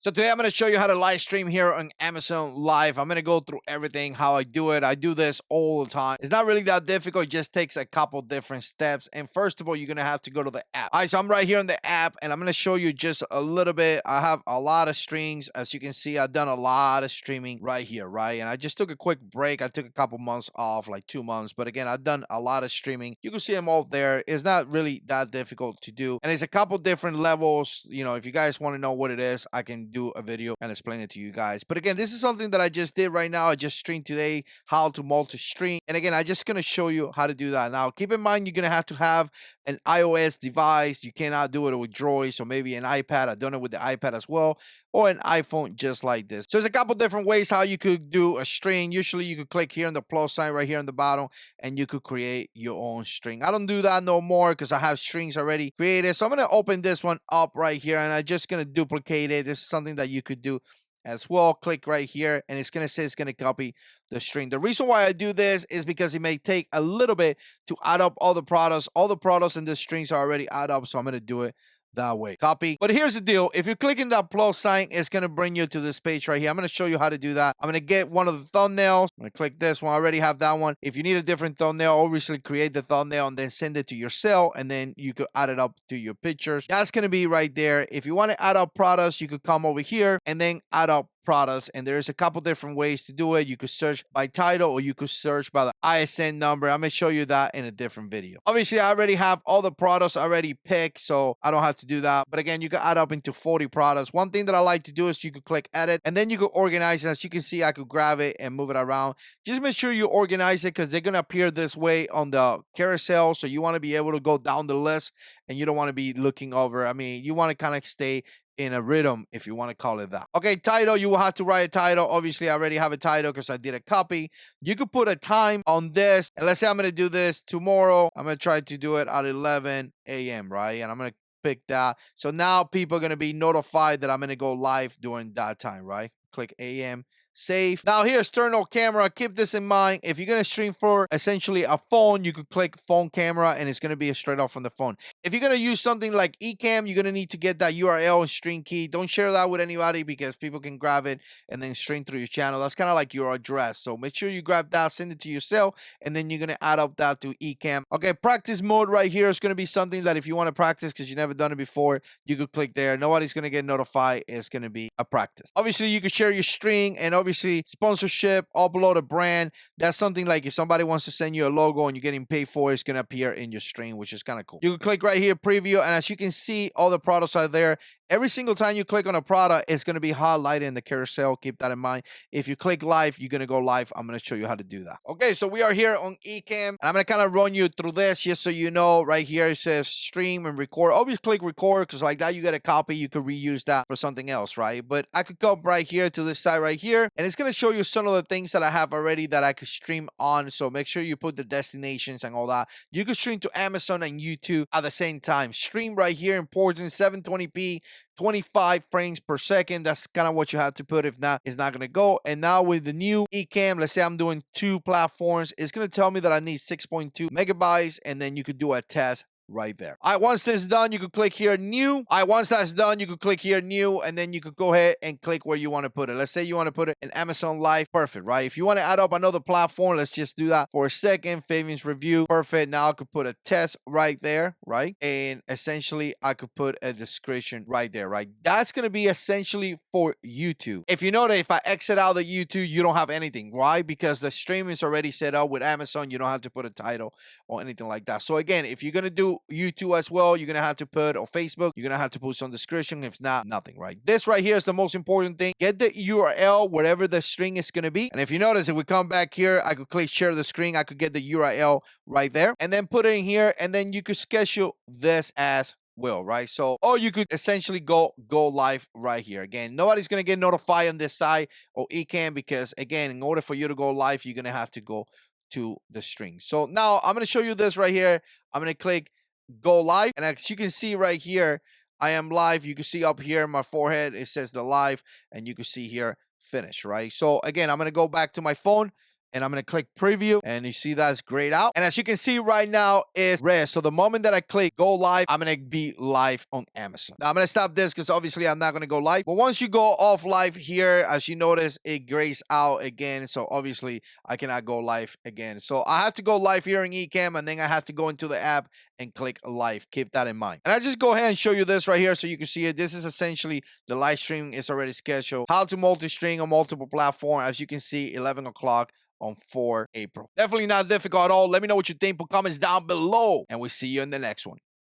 So today I'm going to show you how to live stream here on Amazon Live. I'm going to go through everything, how I do it. I do this all the time. It's not really that difficult. It just takes a couple different steps. And first of all, you're going to have to go to the app. All right, so I'm right here in the app and I'm going to show you just a little bit. I have a lot of streams. As you can see, I've done a lot of streaming right here, right? And I just took a quick break. I took a couple months off, like 2 months. But again, I've done a lot of streaming. You can see them all there. It's not really that difficult to do. And it's a couple different levels. You know, if you guys want to know what it is, I can do a video and explain it to you guys. But again, this is something that I just did right now. I just streamed today how to multi-stream. And again, I'm just going to show you how to do that. Now, keep in mind, you're going to have an iOS device. You cannot do it with Droid. So maybe an iPad. I've done it with the iPad as well, or an iPhone just like this. So there's a couple different ways how you could do a string. Usually you could click here on the plus sign right here on the bottom and you could create your own string. I don't do that no more because I have strings already created. So I'm going to open this one up right here and I'm just going to duplicate it. This is something that you could do as well. Click right here and it's going to say it's going to copy the string. The reason why I do this is because it may take a little bit to add up all the products. All the products in the strings are already add up. So I'm going to do it that way. Copy. But here's the deal. If you click in that plus sign, it's going to bring you to this page right here. I'm going to show you how to do that. I'm going to get one of the thumbnails. I'm going to click this one. I already have that one. If you need a different thumbnail, obviously create the thumbnail and then send it to your cell and then you could add it up to your pictures. That's going to be right there. If you want to add up products, you could come over here and then add up products, and there's a couple different ways to do it. You could search by title or you could search by the ISN number. I'm going to show you that in a different video. Obviously, I already have all the products already picked, so I don't have to do that. But again, you can add up into 40 products. One thing that I like to do is you could click edit and then you could organize it. As you can see, I could grab it and move it around. Just make sure you organize it because they're going to appear this way on the carousel. So you want to be able to go down the list and you don't want to be looking over. I mean, you want to kind of stay in a rhythm, if you want to call it that. Okay, title, you will have to write a title. Obviously, I already have a title because I did a copy. You could put a time on this. And let's say I'm going to do this tomorrow. I'm going to try to do it at 11 a.m., right? And I'm going to pick that. So now people are going to be notified that I'm going to go live during that time, right? Click AM. Save. Now here's turn on camera. Keep this in mind. If you're going to stream for essentially a phone, you could click phone camera and it's going to be straight off from the phone. If you're going to use something like Ecamm, you're going to need to get that URL and stream key. Don't share that with anybody because people can grab it and then stream through your channel. That's kind of like your address. So make sure you grab that, send it to yourself, and then you're going to add up that to Ecamm. Okay, practice mode right here is going to be something that if you want to practice because you've never done it before, you could click there. Nobody's going to get notified. It's going to be a practice. Obviously, you could share your string and obviously sponsorship, upload a brand. That's something like if somebody wants to send you a logo and you're getting paid for it, it's going to appear in your stream, which is kind of cool. You can click right here, preview, and as you can see, all the products are there. Every single time you click on a product, it's going to be highlighted in the carousel. Keep that in mind. If you click live, you're going to go live. I'm going to show you how to do that. Okay, so we are here on Ecamm, and I'm going to kind of run you through this just so you know. Right here, it says stream and record. Always click record because like that, you get a copy. You could reuse that for something else, right? But I could come right here to this side right here, and it's going to show you some of the things that I have already that I could stream on. So make sure you put the destinations and all that. You could stream to Amazon and YouTube at the same time. Stream right here, important, 720p. 25 frames per second. That's kind of what you have to put. If not, it's not going to go. And now with the new Ecamm, let's say I'm doing 2 platforms, it's going to tell me that I need 6.2 megabytes, and then you could do a test right there. All right, once this is done, you could click here, new. All right, once that's done, you could click here, new, and then you could go ahead and click where you want to put it. Let's say you want to put it in Amazon Live. Perfect, right? If you want to add up another platform, let's just do that for a second. Favings review. Perfect. Now I could put a test right there, right? And essentially, I could put a description right there, right? That's going to be essentially for YouTube. If you know that if I exit out of YouTube, you don't have anything. Why? Because the stream is already set up with Amazon. You don't have to put a title or anything like that. So again, if you're going to do YouTube as well, you're gonna have to put, or Facebook, you're gonna have to put some description. If not, nothing, right? This right here is the most important thing. Get the URL wherever the string is gonna be. And if you notice, if we come back here, I could click share the screen, I could get the URL right there and then put it in here, and then you could schedule this as well, right? So, or you could essentially go live right here. Again, nobody's gonna get notified on this side or Ecamm because again, in order for you to go live, you're gonna have to go to the string. So now I'm gonna show you this right here. I'm gonna click go live, and as you can see right here, I am live. You can see up here my forehead, it says the live, and you can see here finish, right? So again, I'm going to go back to my phone. and I'm going to click preview, and you see that's grayed out. And as you can see right now, it's red. So the moment that I click go live, I'm going to be live on Amazon. Now I'm going to stop this because obviously I'm not going to go live. But once you go off live here, as you notice, it grays out again. So obviously I cannot go live again. So I have to go live here in Ecamm, and then I have to go into the app and click live. Keep that in mind. And I just go ahead and show you this right here so you can see it. This is essentially the live stream is already scheduled. How to multi-stream on multiple platforms. As you can see, 11 o'clock on 4 April. Definitely not difficult at all. Let me know what you think. Put comments down below, and we'll see you in the next one.